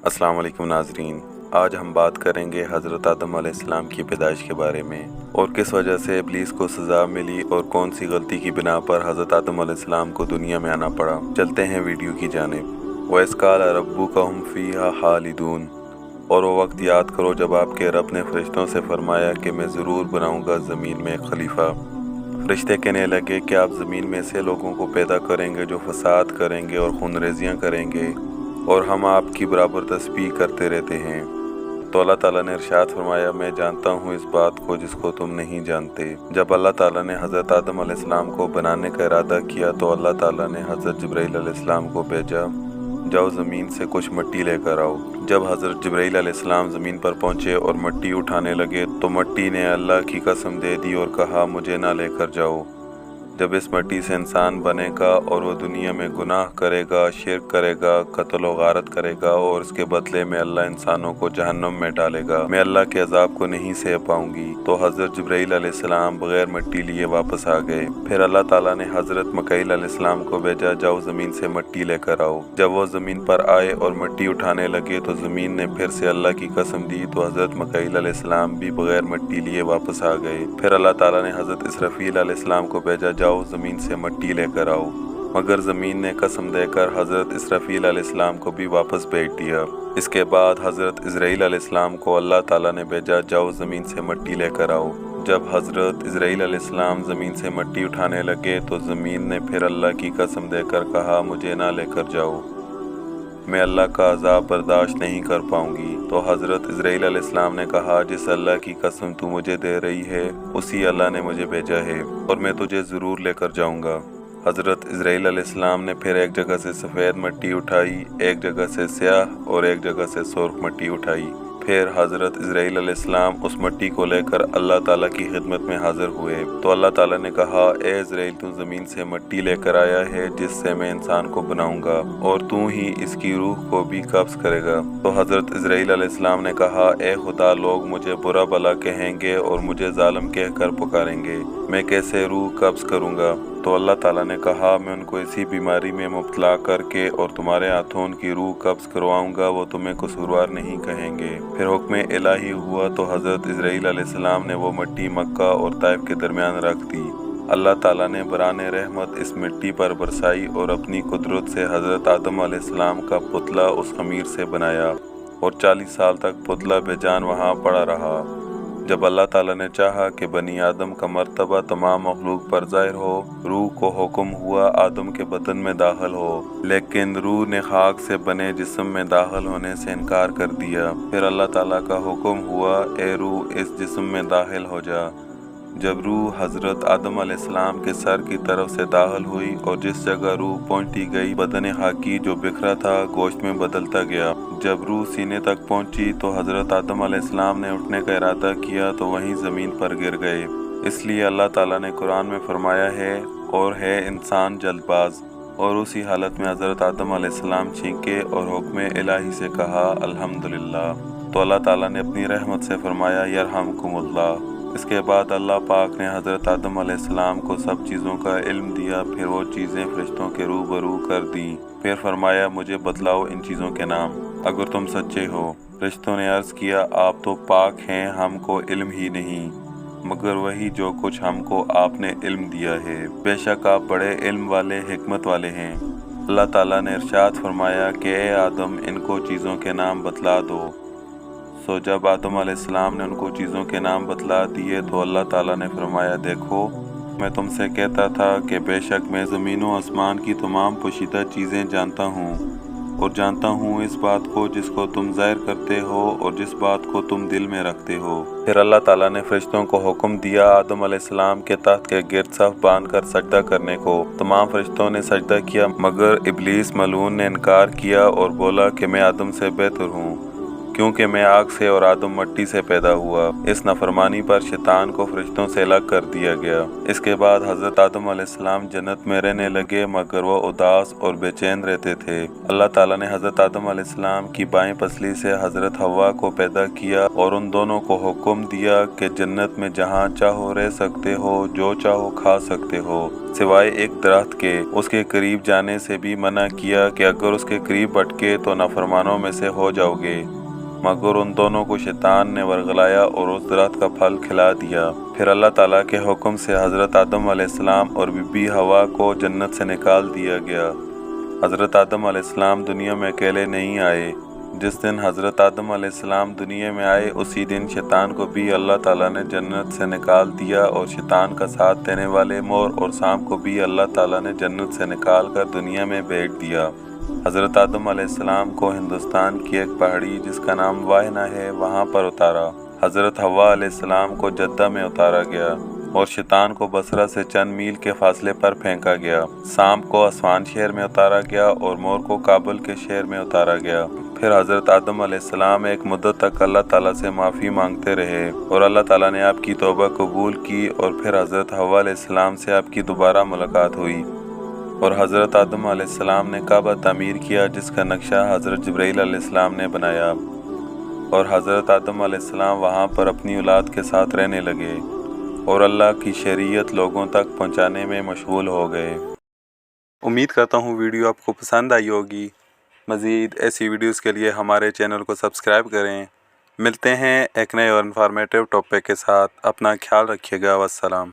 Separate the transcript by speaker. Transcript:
Speaker 1: अस्सलाम वालेकुम नाज़रीन। आज हम बात करेंगे हज़रत आदम अलैहिस्सलाम की पैदाइश के बारे में और किस वजह से इब्लीस को सज़ा मिली और कौन सी गलती की बिना पर हज़रत आदम अलैहिस्सलाम को दुनिया में आना पड़ा। चलते हैं वीडियो की जानिब। वइज़-क़ाल रब्बुकुम फ़ीहा ख़ालिदून, और वो वक्त याद करो जब आपके रब ने फ़रिश्तों से फरमाया कि मैं ज़रूर बनाऊँगा ज़मीन में एक खलीफा। फ़रिश्ते कहने लगे कि आप ज़मीन में से लोगों को पैदा करेंगे जो फ़साद करेंगे और खूनरेज़ियाँ करेंगे, और हम आपकी बराबर तस्बीह करते रहते हैं। तो अल्लाह ताला ने इरशाद फरमाया, मैं जानता हूँ इस बात को जिसको तुम नहीं जानते। जब अल्लाह ताला ने हज़रत आदम अलैहिस्सलाम को बनाने का इरादा किया तो अल्लाह ताला ने हज़रत जिब्राईल अलैहिस्सलाम को भेजा, जाओ ज़मीन से कुछ मिट्टी लेकर आओ। जब हज़रत जिब्राईल अलैहिस्सलाम ज़मीन पर पहुँचे और मिट्टी उठाने लगे तो मिट्टी ने अल्लाह की कसम दे दी और कहा, मुझे ना लेकर जाओ। जब इस मिट्टी से इंसान बनेगा और वो दुनिया में गुनाह करेगा, शिर्क करेगा, कत्ल व गारत करेगा और इसके बदले में अल्लाह इंसानों को जहन्नम में डालेगा, मैं अल्लाह के अजाब को नहीं सह पाऊंगी। तो हज़रत जिब्राईल अलैहिस्सलाम बगैर मिट्टी लिए वापस आ गए। फिर अल्लाह ताला ने हज़रत मकाईल अलैहिस्सलाम को भेजा, जाओ ज़मीन से मिट्टी लेकर आओ। जब वो ज़मीन पर आए और मिट्टी उठाने लगे तो ज़मीन ने फिर से अल्लाह की कसम दी, तो हज़रत मकाईल अलैहिस्सलाम भी बगैर मिट्टी लिए वापस आ गए। फिर अल्लाह ताला ने हज़रत इसराफील अलैहिस्सलाम को भेजा, जाओ ज़मीन से मिट्टी लेकर आओ। मगर ज़मीन ने कसम देकर हज़रत इसराफील अलैहिस्सलाम को भी वापस भेज दिया। इसके बाद हज़रत इज़राईल अलैहिस्सलाम को अल्लाह ताला ने भेजा, जाओ ज़मीन से मिट्टी लेकर आओ। जब हज़रत इज़राईल अलैहिस्सलाम ज़मीन से मिट्टी उठाने लगे तो ज़मीन ने फिर अल्लाह की कसम देकर कहा, मुझे ना लेकर जाओ, मैं अल्लाह का अज़ाब बर्दाश्त नहीं कर पाऊंगी। तो हज़रत इज़राईल अलैहिस्सलाम ने कहा, जिस अल्लाह की कसम तू मुझे दे रही है उसी अल्लाह ने मुझे भेजा है और मैं तुझे ज़रूर लेकर जाऊंगा। हज़रत इज़राईल अलैहिस्सलाम ने फिर एक जगह से सफ़ेद मिट्टी उठाई, एक जगह से स्याह और एक जगह से सुर्ख मिट्टी उठाई। फिर हज़रत इज़राईल अलैहिस्सलाम उस मिट्टी को लेकर अल्लाह ताला की खिदमत में हाजिर हुए। तो अल्लाह ताला ने कहा, ए इज़राईल, तू ज़मीन से मिट्टी लेकर आया है जिससे मैं इंसान को बनाऊंगा और तू ही इसकी रूह को भी कब्ज़ करेगा। तो हज़रत इज़राईल अलैहिस्सलाम ने कहा, ए खुदा, लोग मुझे बुरा भला कहेंगे और मुझे जालिम कहकर पुकारेंगे, मैं कैसे रूह कब्ज़ करूँगा। तो अल्लाह ताला ने कहा, मैं उनको इसी बीमारी में मुब्तला करके और तुम्हारे हाथों उनकी रूह कब्ज़ करवाऊंगा, वो तुम्हें कसूरवार नहीं कहेंगे। फिर हुक्म इलाही हुआ तो हज़रत इज़राईल अलैहिस्सलाम ने वो मिट्टी मक्का और ताइफ के दरमियान रख दी। अल्लाह ताला ने बराने रहमत इस मिट्टी पर बरसाई और अपनी कुदरत से हज़रत आदम अलैहिस्सलाम का पुतला उस खमीर से बनाया और 40 साल तक पुतला बेजान वहाँ पड़ा रहा। जब अल्लाह ताला ने चाहा कि बनी आदम का मर्तबा तमाम मखलूक पर ज़ाहिर हो, रूह को हुक्म हुआ आदम के बदन में दाखिल हो, लेकिन रूह ने खाक से बने जिस्म में दाखिल होने से इनकार कर दिया। फिर अल्लाह ताला का हुक्म हुआ, ए रूह, इस जिस्म में दाखिल हो जा। जब रूह हज़रत आदम अलैहिस्सलाम के सर की तरफ से दाखिल हुई और जिस जगह रूह पहुंची गई, बदन खाकी जो बिखरा था गोश्त में बदलता गया। जब रूह सीने तक पहुंची तो हज़रत आदम अलैहिस्सलाम ने उठने का इरादा किया तो वहीं ज़मीन पर गिर गए। इसलिए अल्लाह ताला ने कुरान में फरमाया है, और है इंसान जल्दबाज। और उसी हालत में हज़रत आदम अलैहिस्सलाम चीखे और हुक्म इलाही से कहा, अल्हम्दुलिल्लाह। तो अल्लाह ताला ने अपनी रहमत से फरमाया, यरहमुकुमुल्लाह। इसके बाद अल्लाह पाक ने हज़रत आदम अलैहिस्सलाम को सब चीज़ों का इल्म दिया। फिर वो चीज़ें फरिश्तों के रूबरू कर दी। फिर फरमाया, मुझे बतलाओ इन चीज़ों के नाम अगर तुम सच्चे हो। फरिश्तों ने अर्ज़ किया, आप तो पाक हैं, हमको इल्म ही नहीं मगर वही जो कुछ हमको आपने इल्म दिया है। बेशक आप बड़े इल्म वाले, हिकमत वाले हैं। अल्लाह ताला ने इरशाद फरमाया कि ए आदम, इनको चीज़ों के नाम बतला दो। सो जब आदम अलैहिस्सलाम ने उनको चीज़ों के नाम बतला दिए तो अल्लाह ताला ने फरमाया, देखो, मैं तुमसे कहता था कि बेशक मैं ज़मीन व आसमान की तमाम पोशीदा चीज़ें जानता हूँ और जानता हूँ इस बात को जिसको तुम ज़ाहिर करते हो और जिस बात को तुम दिल में रखते हो। फिर अल्लाह ताला ने फरिश्तों को हुक्म दिया आदम अलैहिस्सलाम के तख्त के गिर्द सफ बांध कर सजदा करने को। तमाम फरिश्तों ने सजदा किया मगर इब्लीस मलून ने इनकार किया और बोला कि मैं आदम से बेहतर हूँ, क्योंकि मैं आग से और आदम मिट्टी से पैदा हुआ। इस नाफरमानी पर शैतान को फरिश्तों से अलग कर दिया गया। इसके बाद हज़रत आदम अलैहिस्सलाम जन्नत में रहने लगे, मगर वो उदास और बेचैन रहते थे। अल्लाह ताला ने हज़रत आदम अलैहिस्सलाम की बाएं पसली से हज़रत हव्वा को पैदा किया और उन दोनों को हुक्म दिया कि जन्नत में जहाँ चाहो रह सकते हो, जो चाहो खा सकते हो, सिवाय एक दरख्त के। उसके करीब जाने से भी मना किया कि अगर उसके करीब भटके तो नाफरमानों में से हो जाओगे। मगर उन दोनों को शैतान ने वरगलाया और उस दरख्त का फल खिला दिया। फिर अल्लाह ताला के हुक्म से हज़रत आदम अलैहिस्सलाम और बीबी हवा को जन्नत से निकाल दिया गया। हज़रत आदम अलैहिस्सलाम दुनिया में अकेले नहीं आए। जिस दिन हज़रत आदम अलैहिस्सलाम दुनिया में आए, उसी दिन शैतान को भी अल्लाह ताला ने जन्नत से निकाल दिया और शैतान का साथ देने वाले मोर और सांप को भी अल्लाह ताला ने जन्नत से निकाल कर दुनिया में भेज दिया। हज़रत आदम अलैहिस्सलाम को हिंदुस्तान की एक पहाड़ी जिसका नाम वाहिना है, वहाँ पर उतारा। हज़रत हव्वा अलैहिस्सलाम को जद्दा में उतारा गया और शैतान को बसरा से चंद मील के फासले पर फेंका गया। सांप को अस्वान शहर में उतारा गया और मोर को काबुल के शहर में उतारा गया। फिर हज़रत आदम अलैहिस्सलाम एक मुद्दत तक अल्लाह ताला से माफ़ी मांगते रहे और अल्लाह ताला ने आपकी तौबा कबूल की और फिर हज़रत हव्वा अलैहिस्सलाम से आपकी दोबारा मुलाकात हुई और हज़रत आदम अलैहिस्सलाम ने काबा तामीर किया, जिसका नक्शा हज़रत जिब्राईल अलैहिस्सलाम ने बनाया और हज़रत आदम अलैहिस्सलाम वहाँ पर अपनी औलाद के साथ रहने लगे और अल्लाह की शरीयत लोगों तक पहुँचाने में मशगूल हो गए। उम्मीद करता हूँ वीडियो आपको पसंद आई होगी। मज़ीद ऐसी वीडियोस के लिए हमारे चैनल को सब्सक्राइब करें। मिलते हैं एक नए और इन्फॉर्मेटिव टॉपिक के साथ। अपना ख्याल रखिएगा। वस्सलाम।